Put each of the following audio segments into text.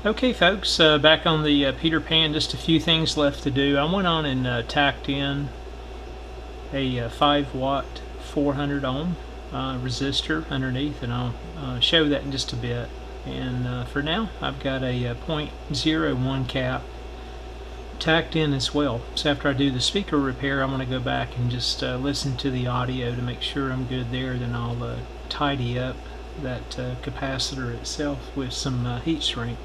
Okay folks, back on the Peter Pan, just a few things left to do. I went on and tacked in a 5 watt 400 ohm resistor underneath, and I'll show that in just a bit. And for now I've got a 0.01 cap tacked in as well. So after I do the speaker repair, I'm going to go back and just listen to the audio to make sure I'm good there. Then I'll tidy up that capacitor itself with some heat shrink.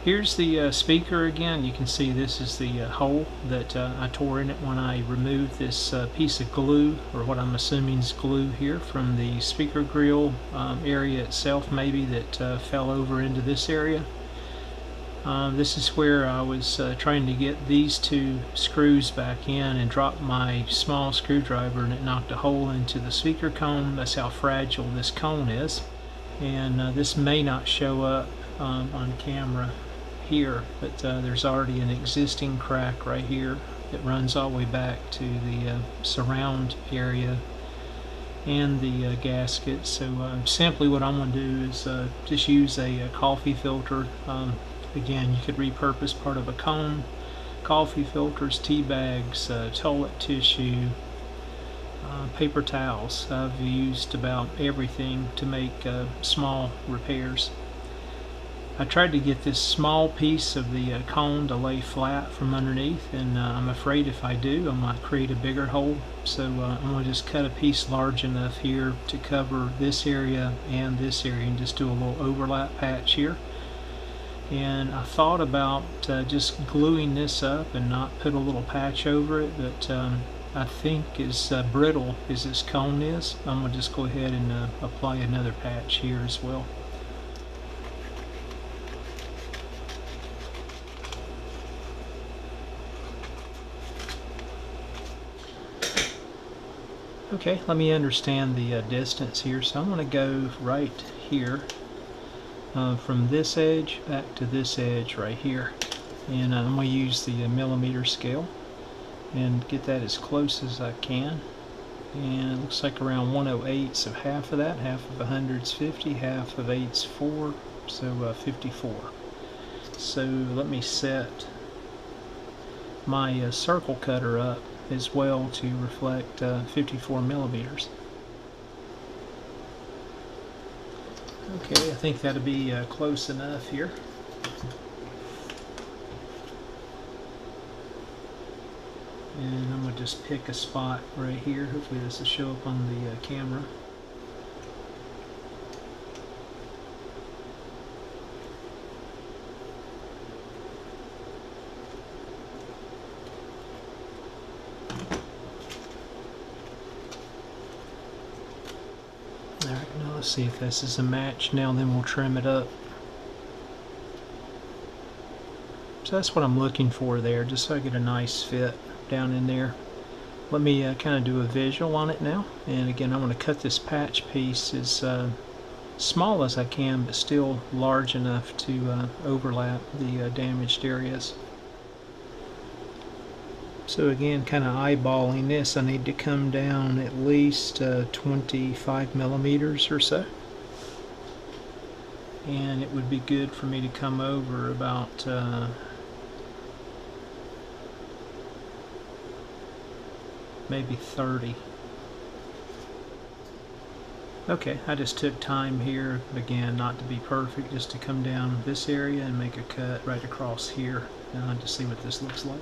Here's the speaker again. You can see this is the hole that I tore in it when I removed this piece of glue, or what I'm assuming is glue here, from the speaker grill area itself, maybe, that fell over into this area. This is where I was trying to get these two screws back in and dropped my small screwdriver, and it knocked a hole into the speaker cone. That's how fragile this cone is. And this may not show up on camera here, but there's already an existing crack right here that runs all the way back to the surround area and the gasket. So simply what I'm going to do is just use a coffee filter. Again, you could repurpose part of a cone, coffee filters, tea bags, toilet tissue, paper towels. I've used about everything to make small repairs. I tried to get this small piece of the cone to lay flat from underneath, and I'm afraid if I do, I might create a bigger hole. So I'm going to just cut a piece large enough here to cover this area and this area, and just do a little overlap patch here. And I thought about just gluing this up and not put a little patch over it, but I think as brittle as this cone is, I'm going to just go ahead and apply another patch here as well. Okay, let me understand the distance here. So I'm going to go right here from this edge back to this edge right here, and I'm going to use the millimeter scale and get that as close as I can. And it looks like around 1/08 of half of that. Half of 100 is 50, half of 8 is 4, so 54. So let me set my circle cutter up as well to reflect 54 millimeters. Okay, I think that'll be close enough here. And I'm going to just pick a spot right here. Hopefully this will show up on the camera. Alright, now let's see if this is a match now, then we'll trim it up. So that's what I'm looking for there, just so I get a nice fit down in there. Let me kind of do a visual on it now. And again, I'm going to cut this patch piece as small as I can, but still large enough to overlap the damaged areas. So again, kind of eyeballing this, I need to come down at least 25 millimeters or so. And it would be good for me to come over about maybe 30. Okay, I just took time here, again, not to be perfect, just to come down this area and make a cut right across here, to see what this looks like.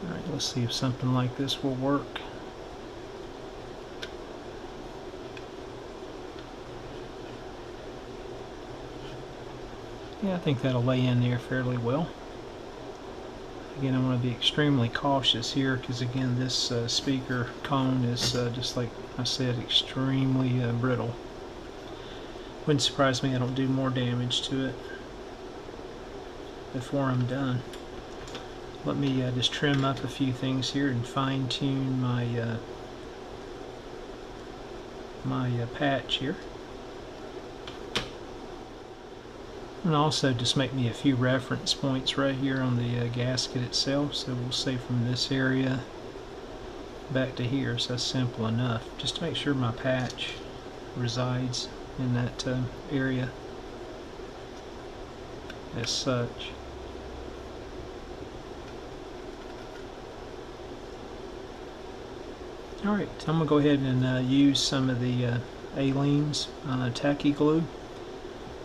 Alright, let's see if something like this will work. Yeah, I think that'll lay in there fairly well. Again, I want to be extremely cautious here, because again, this speaker cone is just like I said, extremely brittle. Wouldn't surprise me I don't do more damage to it before I'm done. Let me just trim up a few things here and fine tune my patch here. And also just make me a few reference points right here on the gasket itself. So we'll say from this area back to here, so that's simple enough. Just to make sure my patch resides in that area as such. Alright, I'm going to go ahead and use some of the Aleene's tacky glue,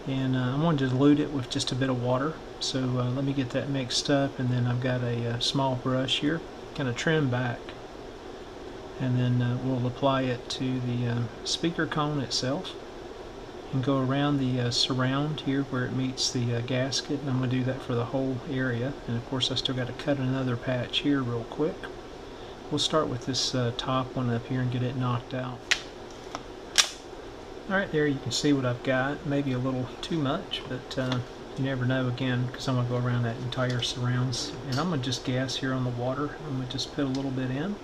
and I'm going to dilute it with just a bit of water. So let me get that mixed up, and then I've got a small brush here, kind of trim back, and then we'll apply it to the speaker cone itself and go around the surround here where it meets the gasket, and I'm going to do that for the whole area. And of course I still got to cut another patch here real quick. We'll start with this top one up here and get it knocked out. Alright, there you can see what I've got. Maybe a little too much, but you never know, again, because I'm going to go around that entire surrounds. And I'm going to just gas here on the water. I'm going to just put a little bit in,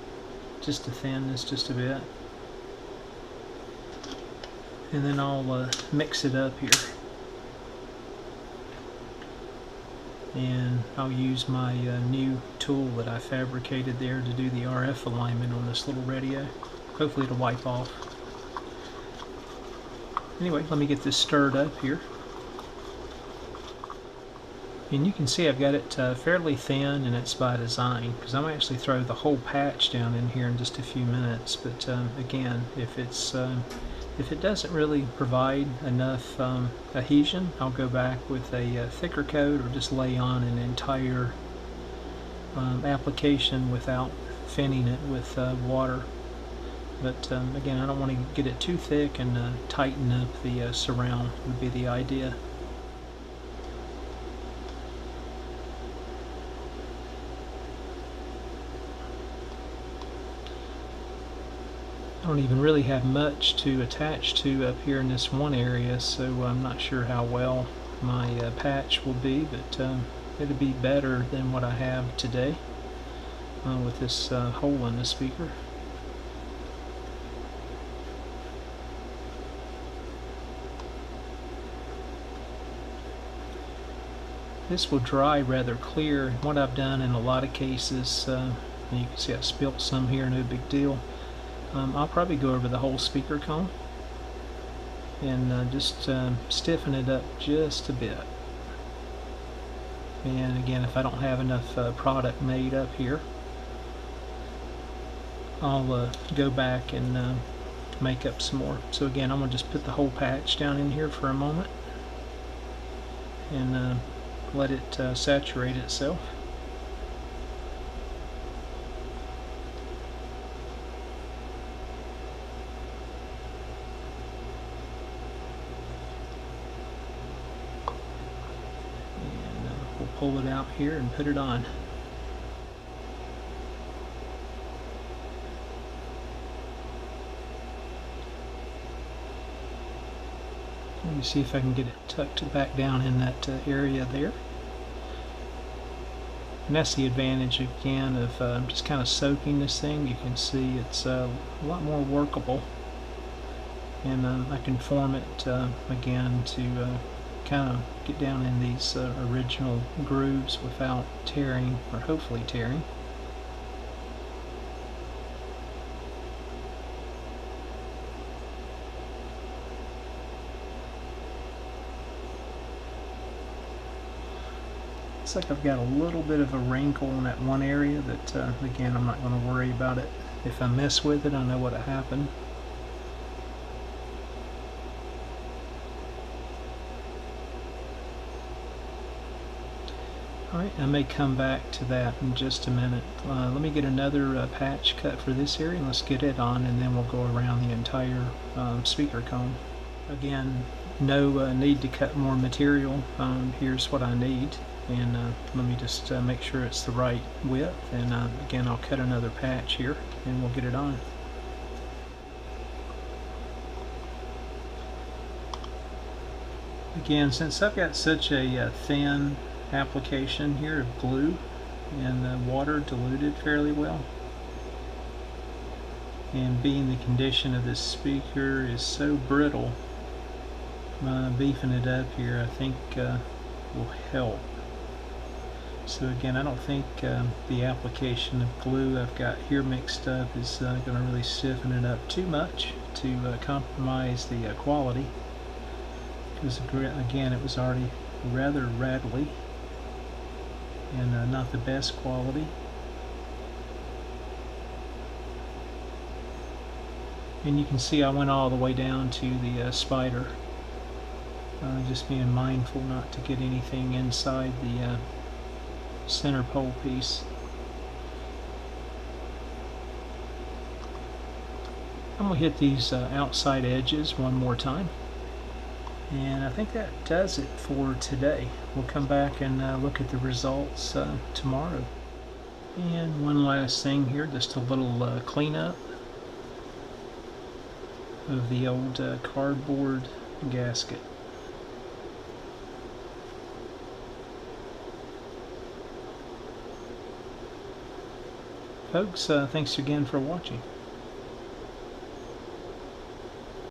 just to thin this just a bit. And then I'll mix it up here. And I'll use my new tool that I fabricated there to do the RF alignment on this little radio. Hopefully it'll wipe off. Anyway, let me get this stirred up here. And you can see I've got it fairly thin, and it's by design, because I'm actually throw the whole patch down in here in just a few minutes. But again, if it doesn't really provide enough adhesion, I'll go back with a thicker coat, or just lay on an entire application without thinning it with water. But again, I don't want to get it too thick, and tighten up the surround would be the idea. I don't even really have much to attach to up here in this one area, so I'm not sure how well my patch will be, but it'll be better than what I have today with this hole in the speaker. This will dry rather clear. What I've done in a lot of cases, and you can see I spilt some here, no big deal. I'll probably go over the whole speaker cone and just stiffen it up just a bit. And again, if I don't have enough product made up here, I'll go back and make up some more. So again, I'm going to just put the whole patch down in here for a moment and let it saturate itself. Pull it out here and put it on. Let me see if I can get it tucked back down in that area there. And that's the advantage again of just kind of soaking this thing. You can see it's a lot more workable, and I can form it again to kind of get down in these original grooves without tearing, or hopefully tearing. Looks like I've got a little bit of a wrinkle in that one area that again, I'm not going to worry about it. If I mess with it, I know what'll happen. Alright, I may come back to that in just a minute. Let me get another patch cut for this area, and let's get it on, and then we'll go around the entire speaker cone. Again, no need to cut more material. Here's what I need, and let me just make sure it's the right width, and again, I'll cut another patch here and we'll get it on. Again, since I've got such a thin application here of glue and water diluted fairly well, and being the condition of this speaker is so brittle, beefing it up here, I think will help. So again, I don't think the application of glue I've got here mixed up is going to really stiffen it up too much to compromise the quality, because again it was already rather rattly and not the best quality. And you can see I went all the way down to the spider, just being mindful not to get anything inside the center pole piece. I'm going to hit these outside edges one more time, and I think that does it for today. We'll come back and look at the results tomorrow. And one last thing here, just a little cleanup of the old cardboard gasket. Folks, thanks again for watching.